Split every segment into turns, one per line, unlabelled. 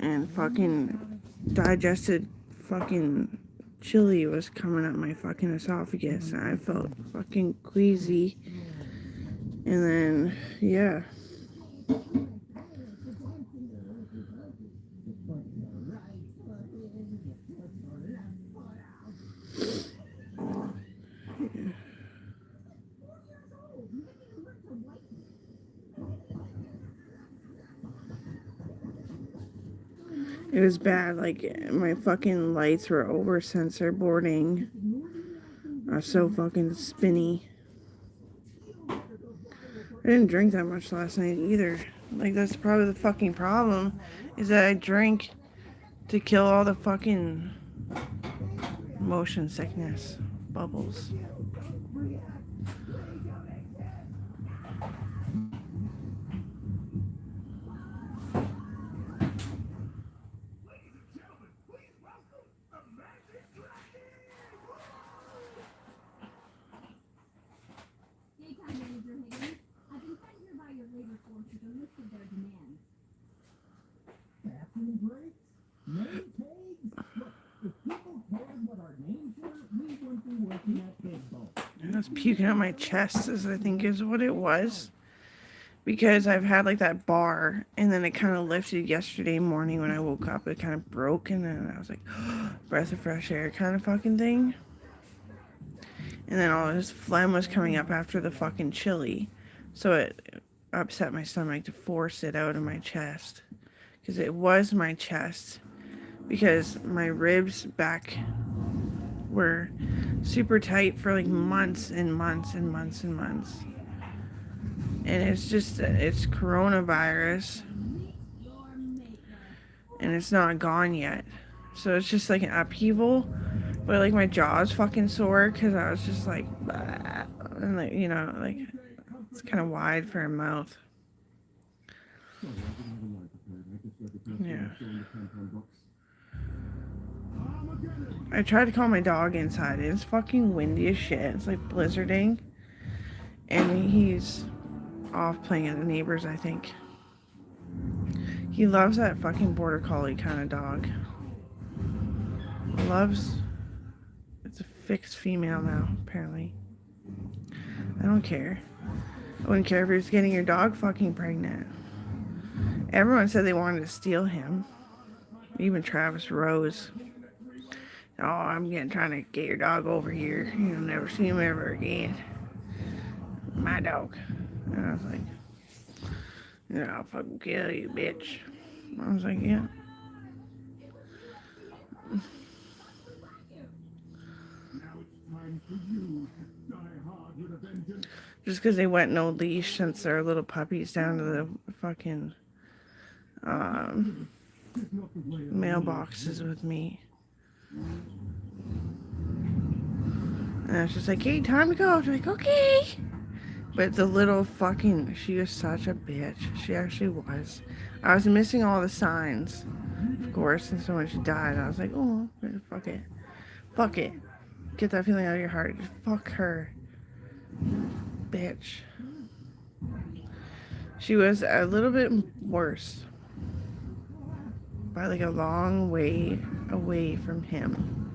and fucking digested fucking chili was coming up my fucking esophagus. I felt fucking queasy. And then, yeah. It was bad. Like, my fucking lights were over sensor boarding. I was so fucking spinny. I didn't drink that much last night either. Like, that's probably the fucking problem. Is that I drink to kill all the fucking motion sickness bubbles. I was puking out my chest, as I think is what it was. Because I've had like that bar, and then it kind of lifted yesterday morning when I woke up. It kind of broke, and then I was like, breath of fresh air kind of fucking thing. And then all this phlegm was coming up after the fucking chili. So it upset my stomach to force it out of my chest. Because it was my chest. Because my ribs back were super tight for like months and months and months and months. And it's coronavirus. And it's not gone yet. So it's just like an upheaval. But like my jaw's fucking sore because I was just like, bah, and like, you know, like it's kind of wide for a mouth. Yeah. I tried to call my dog inside. It's fucking windy as shit. It's like blizzarding. And he's off playing at the neighbors, I think. He loves that fucking border collie kind of dog. Loves. It's a fixed female now, apparently. I don't care. I wouldn't care if he was getting your dog fucking pregnant. Everyone said they wanted to steal him. Even Travis Rose. Oh, trying to get your dog over here. You'll never see him ever again. My dog. And I was like, yeah, I'll fucking kill you, bitch. I was like, yeah. Just because they went no leash since they're little puppies down to the fucking mailboxes with me. And I was just like, hey, time to go. I was like, okay. But the little fucking, she was such a bitch. She actually was. I was missing all the signs, of course. And so when she died, I was like, oh, fuck it. Fuck it. Get that feeling out of your heart. Just fuck her. Bitch. She was a little bit worse. By like a long way away from him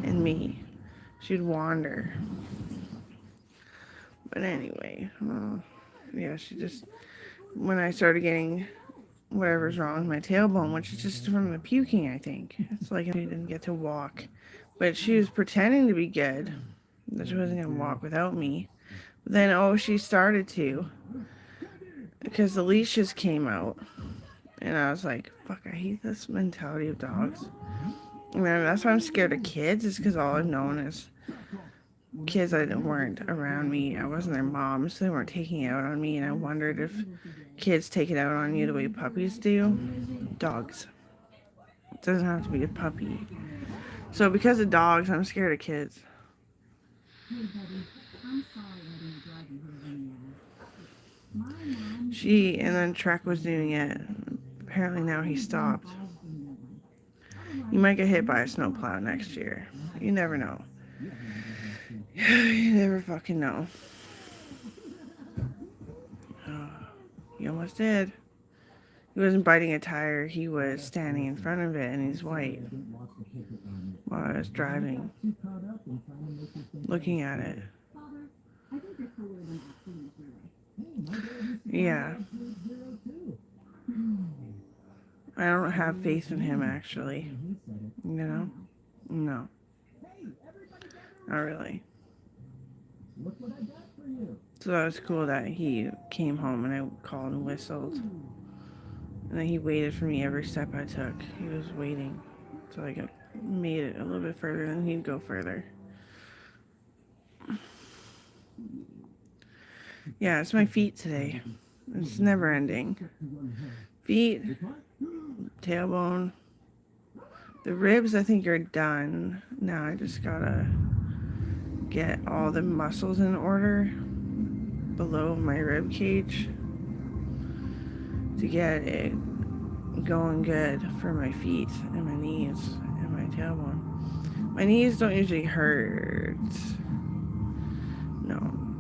and me. She'd wander. But anyway, yeah, she just, when I started getting whatever's wrong with my tailbone, which is just from the puking, I think. It's like I didn't get to walk. But she was pretending to be good, that she wasn't going to walk without me. But then, she started to. Because the leashes came out. And I was like, fuck, I hate this mentality of dogs. And that's why I'm scared of kids, is because all I've known is kids that weren't around me. I wasn't their mom, so they weren't taking it out on me. And I wondered if kids take it out on you the way puppies do. Dogs. It doesn't have to be a puppy. So because of dogs, I'm scared of kids. And then Trek was doing it. Apparently now he stopped. You might get hit by a snowplow next year. You never know. You never fucking know. Oh, you almost did. He wasn't biting a tire. He was standing in front of it, and he's white while I was driving, looking at it. Yeah. I don't have faith in him, actually. You know? No. Not really. So that was cool that he came home and I called and whistled. And then he waited for me every step I took. He was waiting. So I made it a little bit further, and he'd go further. Yeah, it's my feet today. It's never ending. Feet, tailbone. The ribs, I think, are done. Now I just gotta get all the muscles in order below my rib cage to get it going good for my feet and my knees and my tailbone. My knees don't usually hurt. No,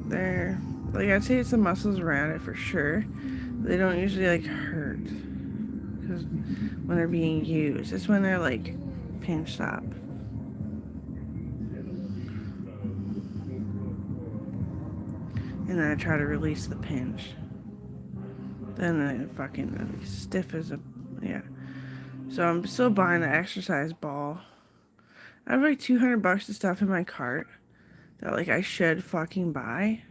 they're like, I'd say it's the muscles around it for sure. They don't usually like hurt because when they're being used, it's when they're like pinched up. And then I try to release the pinch. Then I fucking stiff as a, yeah. So I'm still buying the exercise ball. I have like $200 of stuff in my cart that like I should fucking buy.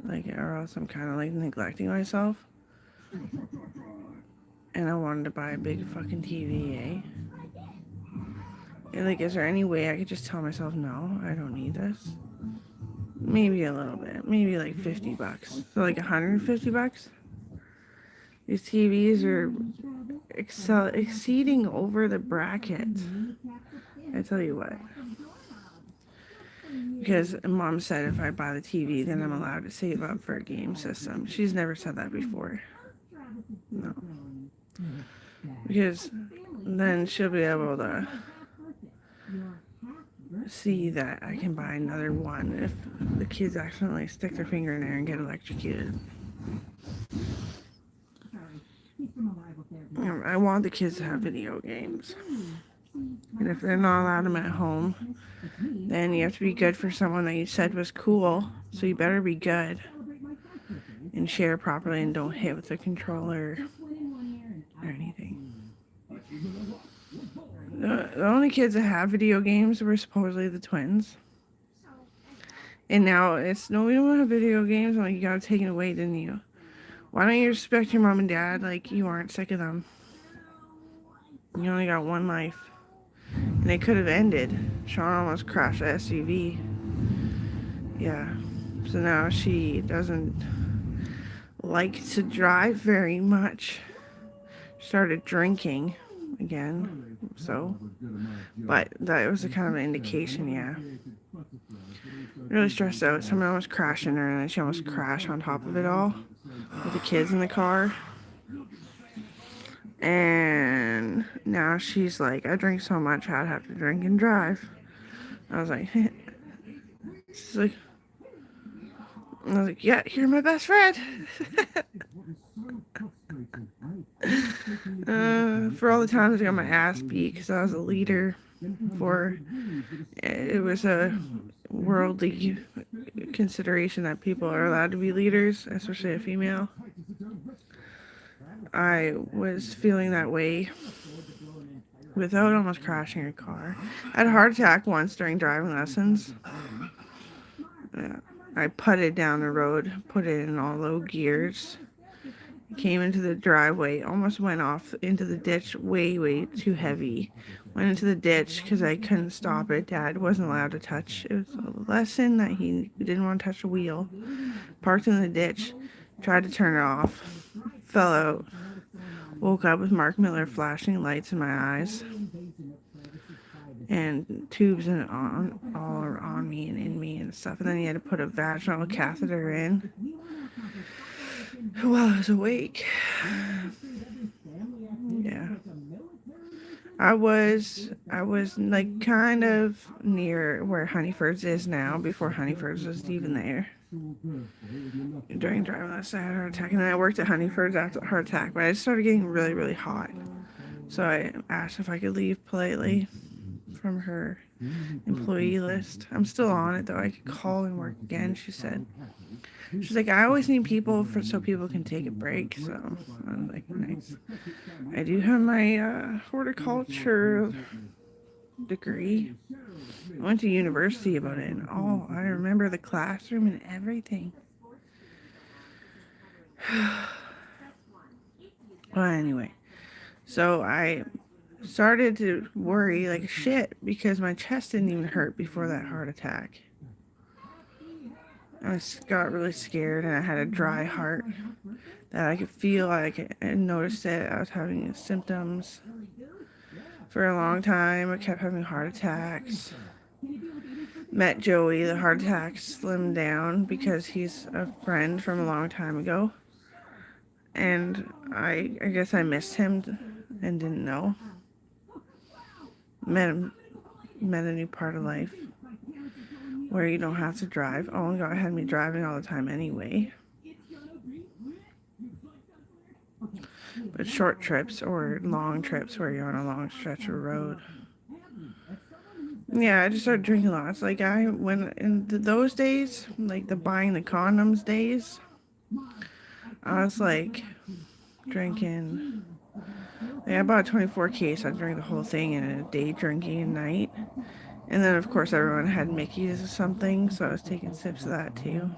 Like, or else I'm kind of like neglecting myself. And I wanted to buy a big fucking TV, eh? And like, is there any way I could just tell myself, no, I don't need this? Maybe a little bit. Maybe like $50. So like $150? These TVs are exceeding over the bracket. I tell you what. Because Mom said if I buy the TV, then I'm allowed to save up for a game system. She's never said that before. No. Because then she'll be able to see that I can buy another one if the kids accidentally stick their finger in there and get electrocuted. I want the kids to have video games. And if they're not allowed them at home, then you have to be good for someone that you said was cool. So you better be good and share properly and don't hit with the controller or anything. The only kids that have video games were supposedly the twins. And now it's, no, we don't have video games. I'm like, you gotta take it away, didn't you? Why don't you respect your mom and dad like you aren't sick of them? You only got one life. And it could have ended. Sean almost crashed the SUV. Yeah. So now she doesn't like to drive very much. Started drinking again. So, but that was a kind of an indication, yeah. Really stressed out. Someone almost crashed in her, and then she almost crashed on top of it all with the kids in the car. And now she's like, I drink so much, I'd have to drink and drive. I was like, she's like, I was like, yeah, you're my best friend. For all the times I got my ass beat because I was a leader for, it was a worldly consideration that people are allowed to be leaders, especially a female. I was feeling that way without almost crashing a car. I had a heart attack once during driving lessons. I putted down the road, put it in all low gears, came into the driveway, almost went off into the ditch, way too heavy. Went into the ditch because I couldn't stop it. Dad wasn't allowed to touch. It was a lesson that he didn't want to touch the wheel. Parked in the ditch, tried to turn it off, fell out. Woke up with Mark Miller flashing lights in my eyes and tubes all on me and in me and stuff. And then he had to put a vaginal catheter in while I was awake. Yeah. I was like kind of near where Honeyford's is now before Honeyford's was even there. during driving lessons, I had a heart attack, and then I worked at Honeyford's after the heart attack, but I just started getting really, really hot. So I asked if I could leave politely from her employee list. I'm still on it, though. I could call and work again, she said. She's like, I always need people so people can take a break. So I'm like, nice. I do have my horticulture degree. I went to university about it and all. I remember the classroom and everything. Well, anyway, so I started to worry like shit because my chest didn't even hurt before that heart attack. I got really scared and I had a dry heart that I could feel. I noticed that I was having symptoms for a long time. I kept having heart attacks. Met Joey. The heart attack slimmed down because he's a friend from a long time ago. And I guess I missed him and didn't know. Met a new part of life where you don't have to drive. Oh my God, it had me driving all the time anyway. But short trips or long trips where you're on a long stretch of road. Yeah, I just started drinking lots. Like when in those days, like the buying the condoms days, I was like drinking. Like I bought a 24 case. I drank the whole thing in a day drinking a night. And then of course everyone had Mickey's or something, so I was taking sips of that too.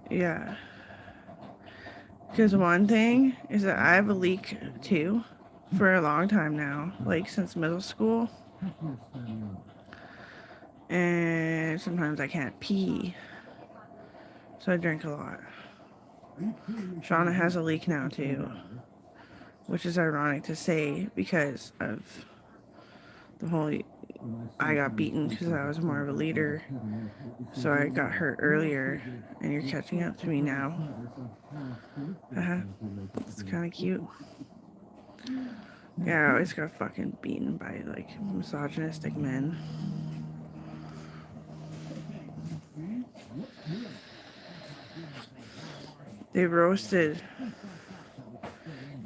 Yeah. Because one thing is that I have a leak too for a long time now, like since middle school. And sometimes I can't pee. So I drink a lot. Shauna has a leak now too, which is ironic to say because of the whole I got beaten because I was more of a leader. So I got hurt earlier and you're catching up to me now. It's kind of cute. Yeah, I always got fucking beaten by like misogynistic men. They roasted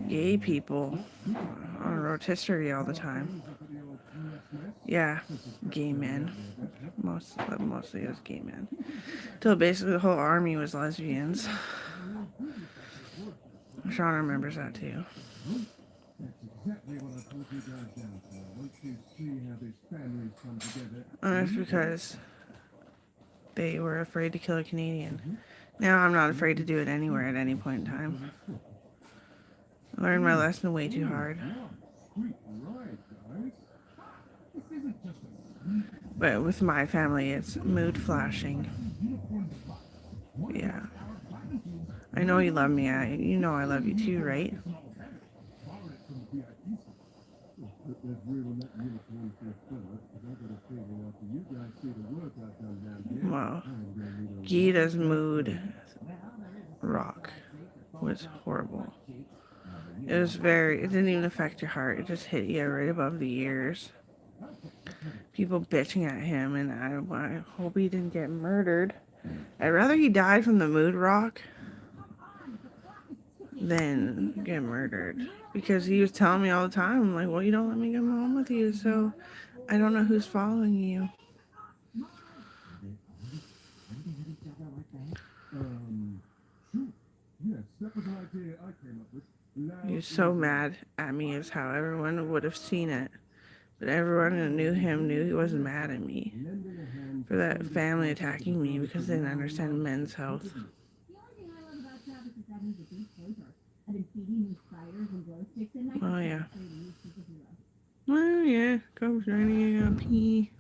gay people on rotisserie all the time. Yeah, gay men. Mostly it was gay men. Till basically the whole army was lesbians. Shauna remembers that too. And it's because they were afraid to kill a Canadian. Now I'm not afraid to do it anywhere at any point in time. I learned my lesson way too hard. But with my family, it's mood flashing. Yeah. I know you love me. You know I love you too, right? Wow. Gita's mood rock was horrible. It didn't even affect your heart. It just hit you right above the ears. People bitching at him, and I hope he didn't get murdered. I'd rather he died from the mood rock than get murdered. Because he was telling me all the time, I'm like, well, you don't let me come home with you, so I don't know who's following you. He was so mad at me is how everyone would have seen it. But everyone who knew him knew he wasn't mad at me for that family attacking me because they didn't understand men's health. Oh yeah. Well yeah, comes running, I gotta pee.